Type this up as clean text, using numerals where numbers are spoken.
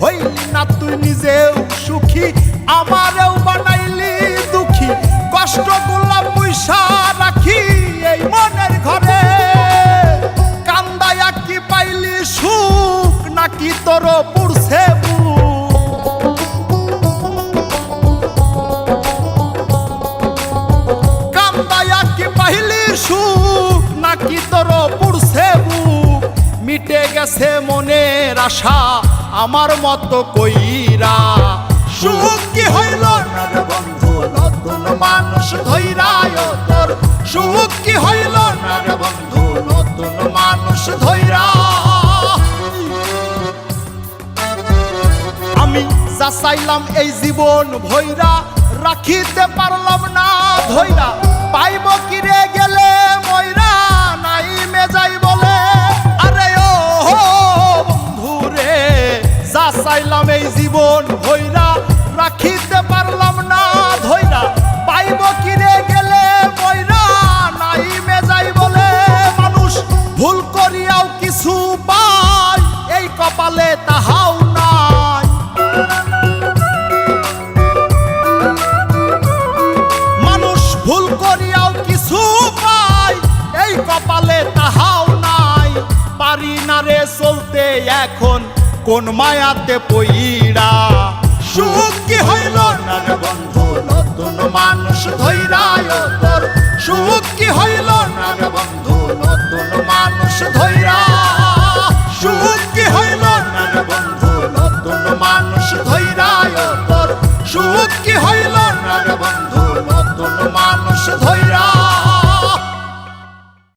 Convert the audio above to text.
হইলি না তুই নিজেও সুখী, আমারেও বানাইলি দুঃখী। কষ্টগুলা পয়সা রাখি এই মনের ঘরে, কান্দায়া কি পাইলি সুখ নাকি তোর পুরছে বুক? কান্দায়া কি পাইলি সুখ নাকি তোর পুরছে বুক? মিটে গেছে মনের আশা আমার মতো কইরা, সুখ কি হইল না রে বন্ধু নতুন মানুষ ধইরায় তোর? সুখ কি হইল না রে বন্ধু নতুন মানুষ ধইরা? আমি যা চাইলাম এই জীবন ভইরা, রাখিতে পারলাম না ধইরা। পাইব কি রে গেলে ময়রা, নাই মেজাই বলে। আরে ও বন্ধু রে, যা চাইলাম এই জীবন ভইরা, রাখিতে পারলাম না ধইরা। পাইব কি রে গেলে ময়রা, নাই মেজাই বলে। মানুষ ভুল করিয়াও কিছু পায়, এই কপালে তাহাও নাই। মানুষ ভুল করিয়াও কিছু পায়, এই কপালে তাহাও নাই। পারি না রে চলতে এখন কোন মায়াতে পইড়া, সুখ কি হইল না রে বন্ধু নতুন মানুষ ধইরায় তোর? সুখ কি হইল না রে বন্ধু নতুন মানুষ